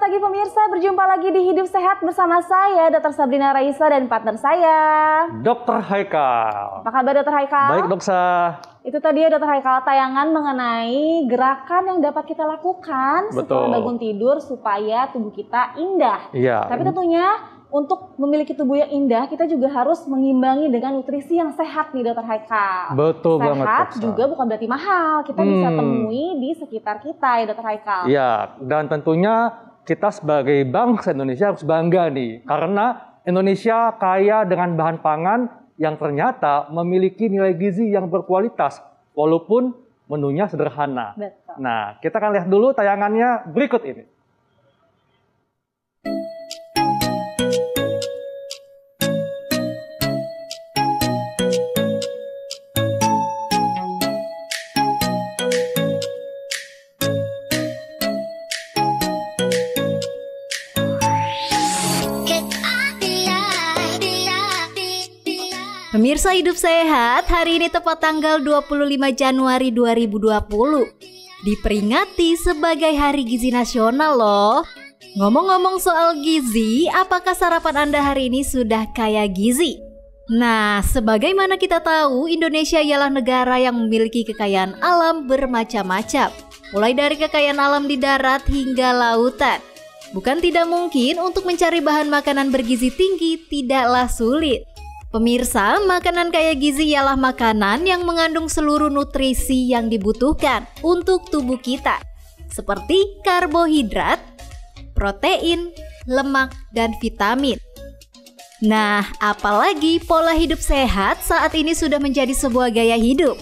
pagi pemirsa, berjumpa lagi di Hidup Sehat bersama saya, Dr. Sabrina Raisa dan partner saya, Dr. Haikal. Apa kabar Dr. Haikal? Baik dok, Sa. Itu tadi ya Dr. Haikal, tayangan mengenai gerakan yang dapat kita lakukan setelah bangun tidur supaya tubuh kita indah. Iya. Tapi tentunya untuk memiliki tubuh yang indah, kita juga harus mengimbangi dengan nutrisi yang sehat nih Dr. Haikal. Betul sehat banget. Sehat juga bukan berarti mahal, kita bisa temui di sekitar kita ya Dr. Haikal. Iya, dan tentunya kita sebagai bangsa Indonesia harus bangga nih. Karena Indonesia kaya dengan bahan pangan yang ternyata memiliki nilai gizi yang berkualitas, walaupun menunya sederhana. Betul. Nah, kita akan lihat dulu tayangannya berikut ini. Pemirsa Hidup Sehat, hari ini tepat tanggal 25 Januari 2020. Diperingati sebagai Hari Gizi Nasional loh. Ngomong-ngomong soal gizi, apakah sarapan Anda hari ini sudah kaya gizi? Nah, sebagaimana kita tahu, Indonesia ialah negara yang memiliki kekayaan alam bermacam-macam. Mulai dari kekayaan alam di darat hingga lautan. Bukan tidak mungkin untuk mencari bahan makanan bergizi tinggi tidaklah sulit. Pemirsa, makanan kaya gizi ialah makanan yang mengandung seluruh nutrisi yang dibutuhkan untuk tubuh kita, seperti karbohidrat, protein, lemak, dan vitamin. Nah, apalagi pola hidup sehat saat ini sudah menjadi sebuah gaya hidup.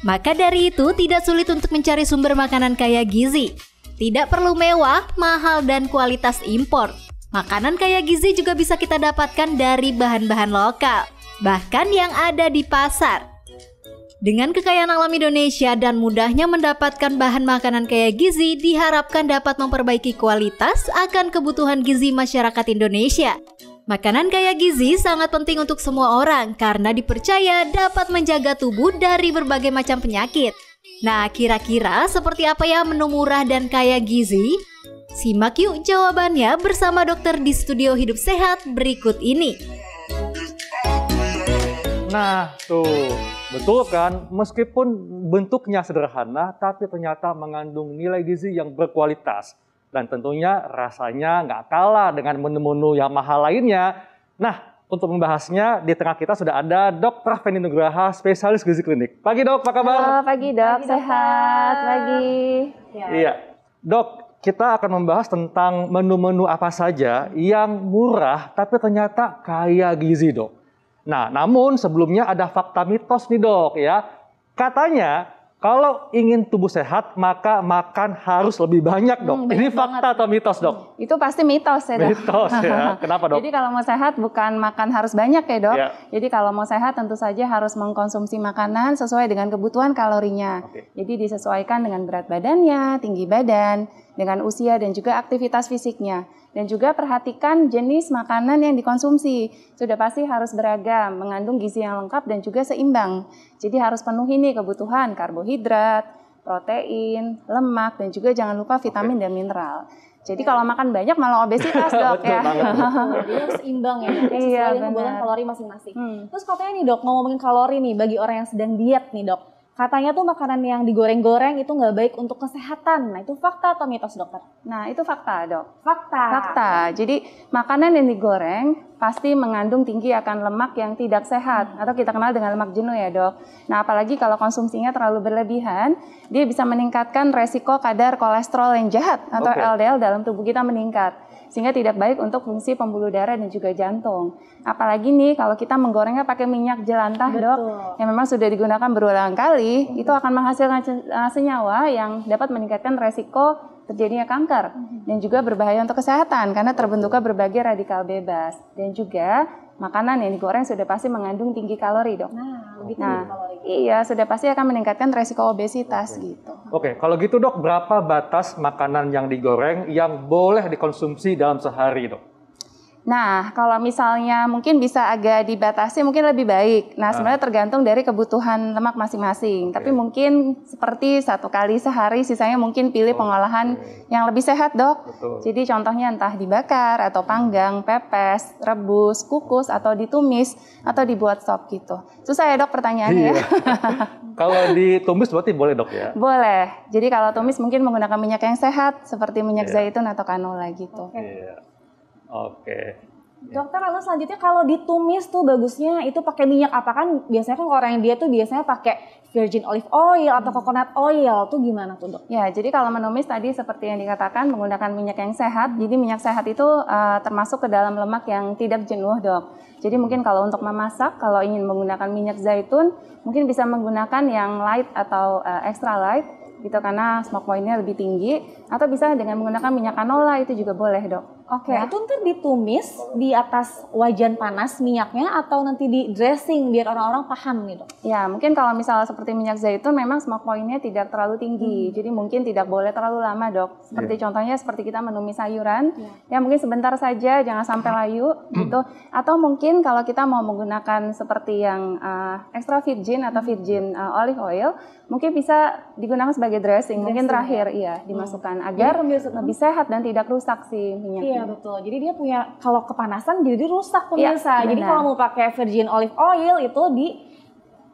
Maka dari itu tidak sulit untuk mencari sumber makanan kaya gizi. Tidak perlu mewah, mahal, dan kualitas impor. Makanan kaya gizi juga bisa kita dapatkan dari bahan-bahan lokal, bahkan yang ada di pasar. Dengan kekayaan alam Indonesia dan mudahnya mendapatkan bahan makanan kaya gizi, diharapkan dapat memperbaiki kualitas akan kebutuhan gizi masyarakat Indonesia. Makanan kaya gizi sangat penting untuk semua orang karena dipercaya dapat menjaga tubuh dari berbagai macam penyakit. Nah, kira-kira seperti apa ya menu murah dan kaya gizi? Simak yuk jawabannya bersama dokter di studio Hidup Sehat berikut ini. Nah, tuh, betul kan? Meskipun bentuknya sederhana, tapi ternyata mengandung nilai gizi yang berkualitas. Dan tentunya rasanya nggak kalah dengan menu-menu yang mahal lainnya. Nah, untuk membahasnya, di tengah kita sudah ada Dr. Feni Nugraha, spesialis gizi klinik. Pagi dok, apa kabar? Halo, pagi dok, sehat. Pagi. Iya, dok. Kita akan membahas tentang menu-menu apa saja yang murah tapi ternyata kaya gizi dok. Nah, namun sebelumnya ada fakta mitos nih dok ya. Katanya kalau ingin tubuh sehat maka makan harus lebih banyak dok. Ini fakta atau mitos dok? Itu pasti mitos ya dok. Mitos ya, kenapa dok? Jadi kalau mau sehat bukan makan harus banyak ya dok. Ya. Jadi kalau mau sehat tentu saja harus mengkonsumsi makanan sesuai dengan kebutuhan kalorinya. Jadi disesuaikan dengan berat badannya, tinggi badan, dengan usia dan juga aktivitas fisiknya. Dan juga perhatikan jenis makanan yang dikonsumsi. Sudah pasti harus beragam, mengandung gizi yang lengkap dan juga seimbang. Jadi harus penuhi nih kebutuhan karbohidrat, protein, lemak, dan juga jangan lupa vitamin dan mineral. Jadi kalau makan banyak malah obesitas dok ya. Jadi harus seimbang ya. Iya, sesuai dengan kalori masing-masing. Terus katanya nih dok, ngomongin kalori nih bagi orang yang sedang diet nih dok. Katanya tuh makanan yang digoreng-goreng itu nggak baik untuk kesehatan. Nah itu fakta atau mitos dokter? Nah itu fakta dok. Fakta. Jadi makanan yang digoreng pasti mengandung tinggi akan lemak yang tidak sehat atau kita kenal dengan lemak jenuh ya dok. Nah apalagi kalau konsumsinya terlalu berlebihan, dia bisa meningkatkan resiko kadar kolesterol yang jahat atau LDL dalam tubuh kita meningkat. Sehingga tidak baik untuk fungsi pembuluh darah dan juga jantung. Apalagi nih kalau kita menggorengnya pakai minyak jelantah dok, yang memang sudah digunakan berulang kali, itu akan menghasilkan senyawa yang dapat meningkatkan resiko terjadinya kanker dan juga berbahaya untuk kesehatan karena terbentuknya berbagai radikal bebas. Dan juga makanan yang digoreng sudah pasti mengandung tinggi kalori dok. Lebih tinggi kalori. Iya, sudah pasti akan meningkatkan resiko obesitas gitu. Oke, kalau gitu dok, berapa batas makanan yang digoreng yang boleh dikonsumsi dalam sehari dok? Nah, kalau misalnya mungkin bisa agak dibatasi mungkin lebih baik. Nah, sebenarnya tergantung dari kebutuhan lemak masing-masing. Tapi mungkin seperti 1 kali sehari, sisanya mungkin pilih pengolahan yang lebih sehat, Dok. Betul. Jadi contohnya entah dibakar, atau panggang, pepes, rebus, kukus, atau ditumis, atau dibuat sop gitu. Susah ya, Dok, pertanyaannya ya? Kalau ditumis berarti boleh, Dok, ya? Boleh. Jadi kalau tumis mungkin menggunakan minyak yang sehat, seperti minyak zaitun atau canola gitu. Oke. Dokter, lalu selanjutnya kalau ditumis tuh bagusnya itu pakai minyak apa? Kan biasanya kan orang India tuh biasanya pakai virgin olive oil atau coconut oil tuh gimana tuh, Dok? Ya, jadi kalau menumis tadi seperti yang dikatakan menggunakan minyak yang sehat. Jadi minyak sehat itu termasuk ke dalam lemak yang tidak jenuh, Dok. Jadi mungkin kalau untuk memasak, kalau ingin menggunakan minyak zaitun, mungkin bisa menggunakan yang light atau extra light gitu karena smoke point-nya lebih tinggi, atau bisa dengan menggunakan minyak canola itu juga boleh, Dok. Oke, itu ntar ditumis di atas wajan panas minyaknya atau nanti di dressing biar orang-orang paham gitu? Ya, mungkin kalau misalnya seperti minyak zaitun memang smoke point-nya tidak terlalu tinggi, jadi mungkin tidak boleh terlalu lama, Dok. Seperti contohnya seperti kita menumis sayuran, ya mungkin sebentar saja, jangan sampai layu gitu. Atau mungkin kalau kita mau menggunakan seperti yang extra virgin atau virgin olive oil, mungkin bisa digunakan sebagai dressing, mungkin terakhir dimasukkan agar lebih sehat dan tidak rusak si minyaknya. Iya betul. Jadi dia punya kalau kepanasan jadi rusak pemirsa. Ya, jadi kalau mau pakai virgin olive oil itu di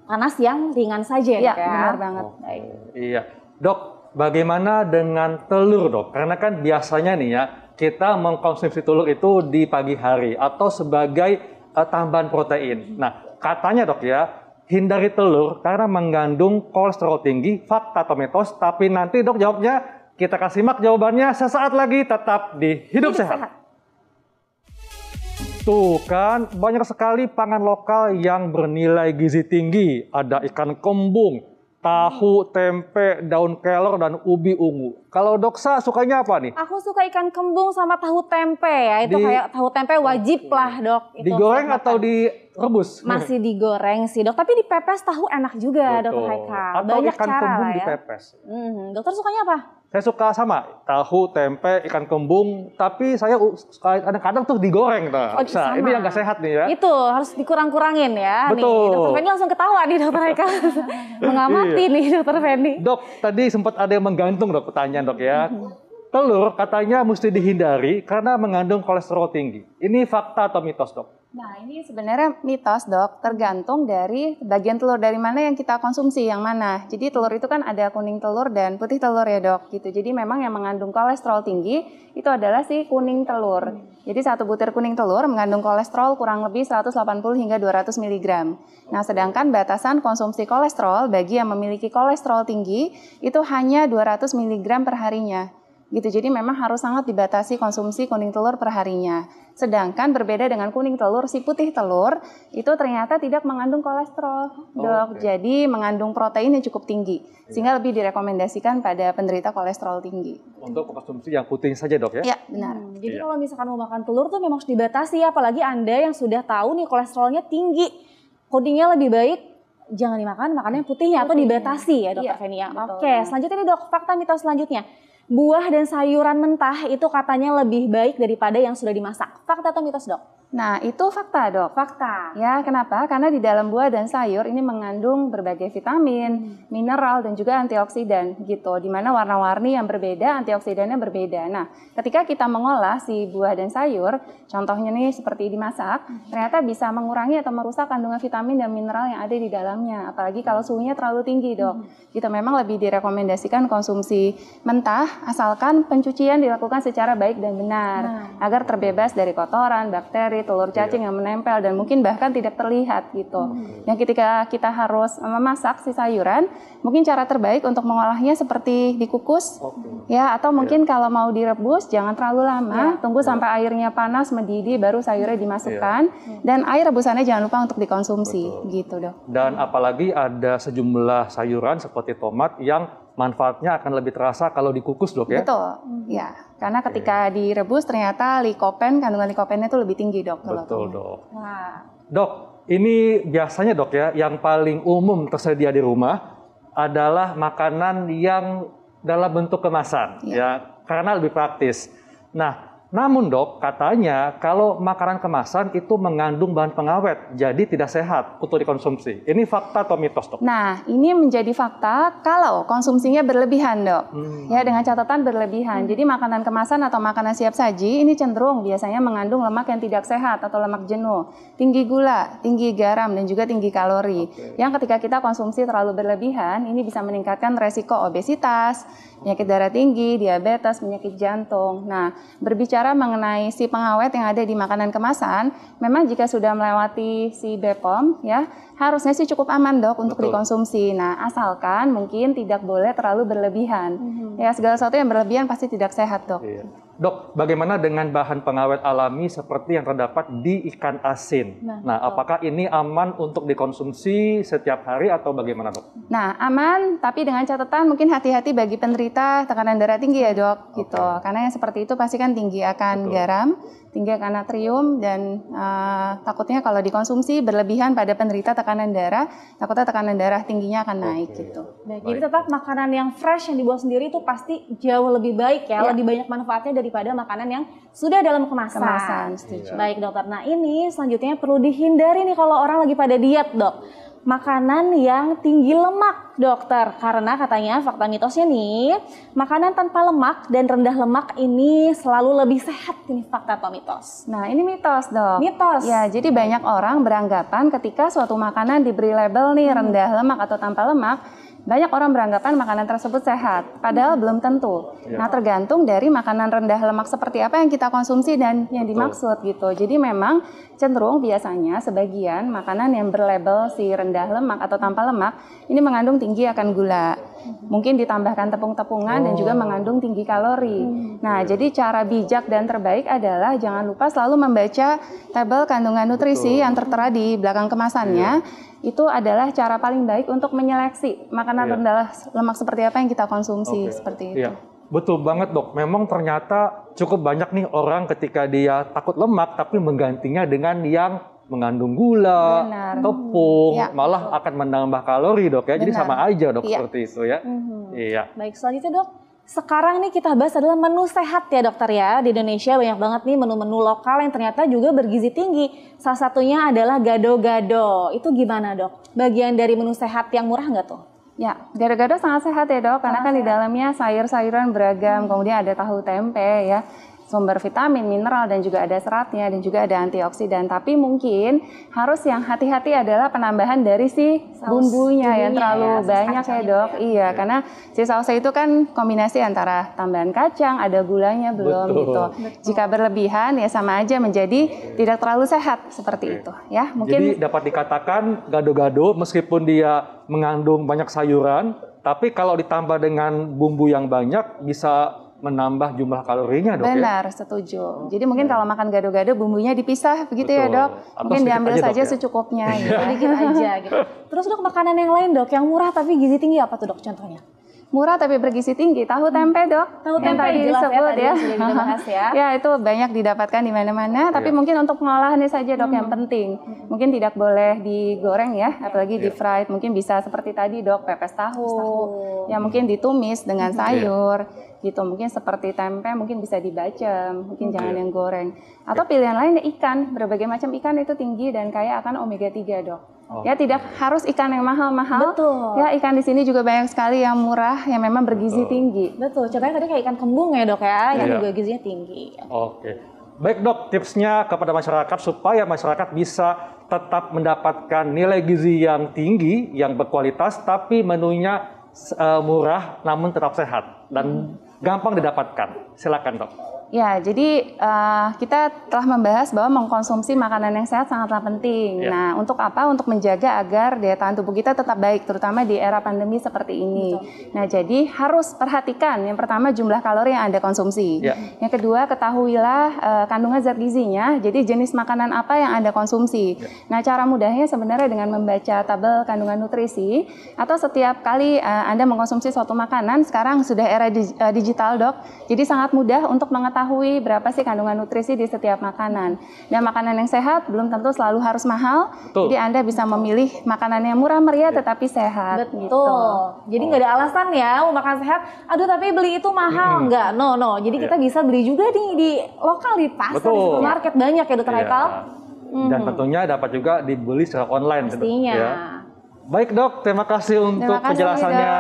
panas yang ringan saja ya. Benar banget. Baik. Iya, Dok. Bagaimana dengan telur, Dok? Karena kan biasanya nih ya kita mengkonsumsi telur itu di pagi hari atau sebagai tambahan protein. Nah, katanya, Dok ya, hindari telur karena mengandung kolesterol tinggi. Fakta atau mitos? Tapi nanti, Dok, jawabnya kita kasih simak jawabannya sesaat lagi, tetap di Hidup Sehat. Tuh kan, banyak sekali pangan lokal yang bernilai gizi tinggi. Ada ikan kembung, tahu, tempe, daun kelor, dan ubi ungu. Kalau Doksa sukanya apa nih? Aku suka ikan kembung sama tahu tempe ya. Itu kayak tahu tempe wajib lah, Dok. Itu digoreng atau direbus? Masih digoreng sih, Dok. Tapi dipepes tahu enak juga, Dokter Haikal. Atau banyak ikan cara kembung lah ya. dipepes. Dokter sukanya apa? Saya suka sama tahu, tempe, ikan kembung, tapi saya kadang-kadang tuh digoreng. Sama. Ini yang nggak sehat nih ya. Itu harus dikurang-kurangin ya. Betul. Nih, Dokter Fendi langsung ketawa nih, Dokter Haikal. Mengamati nih, Dokter Fendi. Dok, tadi sempat ada yang menggantung, Dok, pertanyaan, Dok ya. Telur katanya mesti dihindari karena mengandung kolesterol tinggi. Ini fakta atau mitos, Dok? Nah, ini sebenarnya mitos, Dok, tergantung dari bagian telur dari mana yang kita konsumsi, yang mana. Jadi telur itu kan ada kuning telur dan putih telur ya, Dok, gitu. Jadi memang yang mengandung kolesterol tinggi itu adalah si kuning telur. Jadi 1 butir kuning telur mengandung kolesterol kurang lebih 180 hingga 200 mg. Nah, sedangkan batasan konsumsi kolesterol bagi yang memiliki kolesterol tinggi itu hanya 200 mg per harinya. Gitu. Jadi memang harus sangat dibatasi konsumsi kuning telur per harinya. Sedangkan berbeda dengan kuning telur, si putih telur itu ternyata tidak mengandung kolesterol, Dok. Jadi mengandung protein yang cukup tinggi, sehingga lebih direkomendasikan pada penderita kolesterol tinggi. Untuk konsumsi yang putih saja, Dok ya? Iya, benar. Jadi kalau misalkan mau makan telur tuh memang harus dibatasi ya, apalagi Anda yang sudah tahu nih kolesterolnya tinggi. Kuningnya lebih baik jangan dimakan, makannya putihnya atau dibatasi ya, Dokter Feni ya. Oke, selanjutnya nih, Dok, fakta mitos selanjutnya. Buah dan sayuran mentah itu katanya lebih baik daripada yang sudah dimasak. Fakta atau mitos, Dok? Nah, itu fakta, Dok. Fakta. Ya, kenapa? Karena di dalam buah dan sayur ini mengandung berbagai vitamin, mineral, dan juga antioksidan gitu. Di mana warna-warni yang berbeda, antioksidannya berbeda. Nah, ketika kita mengolah si buah dan sayur, contohnya nih seperti dimasak, ternyata bisa mengurangi atau merusak kandungan vitamin dan mineral yang ada di dalamnya. Apalagi kalau suhunya terlalu tinggi, Dok. Gitu, memang lebih direkomendasikan konsumsi mentah, asalkan pencucian dilakukan secara baik dan benar, agar terbebas dari kotoran, bakteri, telur cacing yang menempel dan mungkin bahkan tidak terlihat gitu. Yang ketika kita harus memasak si sayuran, mungkin cara terbaik untuk mengolahnya seperti dikukus, ya, atau mungkin kalau mau direbus jangan terlalu lama, tunggu sampai airnya panas mendidih baru sayurnya dimasukkan, dan air rebusannya jangan lupa untuk dikonsumsi, gitu, Dok. Dan apalagi ada sejumlah sayuran seperti tomat yang manfaatnya akan lebih terasa kalau dikukus, Dok ya? Betul, ya. Karena ketika direbus ternyata kandungan likopennya itu lebih tinggi, Dok. Betul, Dok. Dok, ini biasanya, Dok ya, yang paling umum tersedia di rumah adalah makanan yang dalam bentuk kemasan, ya, karena lebih praktis. Nah, Namun dok, katanya kalau makanan kemasan itu mengandung bahan pengawet, jadi tidak sehat untuk dikonsumsi. Ini fakta atau mitos dok? Nah, ini menjadi fakta kalau konsumsinya berlebihan dok. Ya, dengan catatan berlebihan. Jadi makanan kemasan atau makanan siap saji ini cenderung biasanya mengandung lemak yang tidak sehat atau lemak jenuh, tinggi gula, tinggi garam, dan juga tinggi kalori. Yang ketika kita konsumsi terlalu berlebihan, ini bisa meningkatkan resiko obesitas, penyakit darah tinggi, diabetes, penyakit jantung. Nah, berbicara mengenai si pengawet yang ada di makanan kemasan, memang jika sudah melewati si BPOM, ya harusnya sih cukup aman dok untuk dikonsumsi. Nah, asalkan mungkin tidak boleh terlalu berlebihan. Ya, segala sesuatu yang berlebihan pasti tidak sehat dok. Iya. Dok, bagaimana dengan bahan pengawet alami seperti yang terdapat di ikan asin? Nah, apakah ini aman untuk dikonsumsi setiap hari atau bagaimana dok? Nah, aman, tapi dengan catatan mungkin hati-hati bagi penderita tekanan darah tinggi ya dok, gitu. Karena yang seperti itu pasti kan tinggi akan garam, tinggi akan natrium, dan takutnya kalau dikonsumsi berlebihan pada penderita tekanan darah, takutnya tekanan darah tingginya akan naik gitu. Baik. Jadi tetap makanan yang fresh yang dibuat sendiri itu pasti jauh lebih baik ya, lebih banyak manfaatnya daripada makanan yang sudah dalam kemasan. Setuju. Baik dokter, nah ini selanjutnya perlu dihindari nih kalau orang lagi pada diet dok. Makanan yang tinggi lemak dokter, karena katanya fakta mitosnya nih, makanan tanpa lemak dan rendah lemak ini selalu lebih sehat. Ini fakta atau mitos? Nah, ini mitos dok. Mitos. Ya, jadi banyak orang beranggapan ketika suatu makanan diberi label nih rendah lemak atau tanpa lemak, banyak orang beranggapan makanan tersebut sehat, padahal belum tentu. Nah, tergantung dari makanan rendah lemak seperti apa yang kita konsumsi dan yang dimaksud gitu. Jadi memang cenderung biasanya sebagian makanan yang berlabel si rendah lemak atau tanpa lemak ini mengandung tinggi akan gula. Mungkin ditambahkan tepung-tepungan dan juga mengandung tinggi kalori. Nah, jadi cara bijak dan terbaik adalah jangan lupa selalu membaca tabel kandungan nutrisi yang tertera di belakang kemasannya. Itu adalah cara paling baik untuk menyeleksi makanan rendah lemak seperti apa yang kita konsumsi seperti itu. Iya. Betul banget dok, memang ternyata cukup banyak nih orang ketika dia takut lemak tapi menggantinya dengan yang mengandung gula, tepung, malah akan menambah kalori dok ya. Jadi sama aja dok seperti itu ya. Iya. Baik, selanjutnya dok, sekarang nih kita bahas adalah menu sehat ya dokter ya. Di Indonesia banyak banget nih menu-menu lokal yang ternyata juga bergizi tinggi. Salah satunya adalah gado-gado. Itu gimana dok? Bagian dari menu sehat yang murah nggak tuh? Ya, gado-gado sangat sehat ya dok, karena kan di dalamnya sayur-sayuran beragam, kemudian ada tahu tempe ya, sumber vitamin, mineral, dan juga ada seratnya, dan juga ada antioksidan. Tapi mungkin harus yang hati-hati adalah penambahan dari si bumbunya yang terlalu banyak ya dok. Iya, karena si sausnya itu kan kombinasi antara tambahan kacang, ada gulanya belum gitu. Jika berlebihan ya sama aja menjadi tidak terlalu sehat seperti itu ya. Jadi Mungkin dapat dikatakan gado-gado meskipun dia mengandung banyak sayuran, tapi kalau ditambah dengan bumbu yang banyak bisa menambah jumlah kalorinya dok. Benar, setuju. Jadi mungkin kalau makan gado-gado bumbunya dipisah begitu ya dok. Mungkin diambil saja secukupnya gitu. Sedikit aja gitu. Terus dok, makanan yang lain dok yang murah tapi gizi tinggi apa tuh dok contohnya? Murah tapi bergizi tinggi, tahu tempe dok. Tahu tempe tadi jelas disebut ya, tadi sudah dibahas ya. Ya, itu banyak didapatkan di mana-mana, tapi mungkin untuk pengolahannya saja dok yang penting. Mungkin tidak boleh digoreng ya, apalagi di fried. Mungkin bisa seperti tadi dok, pepes tahu. Ya mungkin ditumis dengan sayur gitu. Mungkin seperti tempe mungkin bisa dibacem, mungkin jangan yang goreng. Atau pilihan lain ya ikan, berbagai macam ikan itu tinggi dan kaya akan omega 3 dok. Ya tidak harus ikan yang mahal-mahal. Betul. Ya ikan di sini juga banyak sekali yang murah yang memang bergizi tinggi. Betul. Contohnya tadi kayak ikan kembung ya dok ya, yang juga gizinya tinggi. Oke. Baik dok, tipsnya kepada masyarakat supaya masyarakat bisa tetap mendapatkan nilai gizi yang tinggi, yang berkualitas, tapi menunya murah namun tetap sehat dan gampang didapatkan. Silakan dok. Ya, jadi kita telah membahas bahwa mengkonsumsi makanan yang sehat sangatlah penting. Nah, untuk apa? Untuk menjaga agar daya tahan tubuh kita tetap baik, terutama di era pandemi seperti ini. Nah, jadi harus perhatikan yang pertama jumlah kalori yang Anda konsumsi. Yang kedua, ketahuilah kandungan zat gizinya, jadi jenis makanan apa yang Anda konsumsi. Nah, cara mudahnya sebenarnya dengan membaca tabel kandungan nutrisi, atau setiap kali Anda mengkonsumsi suatu makanan, sekarang sudah era digital dok, jadi sangat mudah untuk mengetahui mengetahui berapa sih kandungan nutrisi di setiap makanan. Dan makanan yang sehat belum tentu selalu harus mahal. Betul. Jadi Anda bisa memilih makanan yang murah meriah tetapi sehat. Betul. Gitu. Jadi nggak ada alasan ya mau makan sehat. Aduh tapi beli itu mahal. Nggak. No. Jadi kita bisa beli juga di lokal, di pasar, di supermarket banyak ya Dokter Haikal. Dan tentunya dapat juga dibeli secara online. Pastinya. Ya. Baik Dok, terima kasih untuk penjelasannya.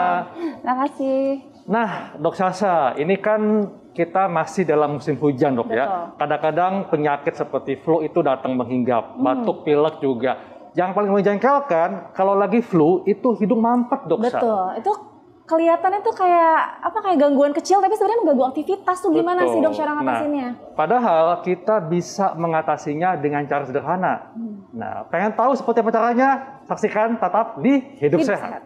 Terima kasih. Nah, Dok Sasha, ini kan kita masih dalam musim hujan, Dok. Betul. Ya. Kadang-kadang penyakit seperti flu itu datang menghinggap, batuk, pilek juga. Yang paling menjengkelkan kalau lagi flu itu hidung mampet, Dok. Betul. Itu kelihatannya tuh kayak gangguan kecil, tapi sebenarnya mengganggu aktivitas tuh. Gimana sih Dok cara ngatasinnya? Padahal kita bisa mengatasinya dengan cara sederhana. Nah, pengen tahu seperti apa caranya? Saksikan tetap di Hidup Sehat.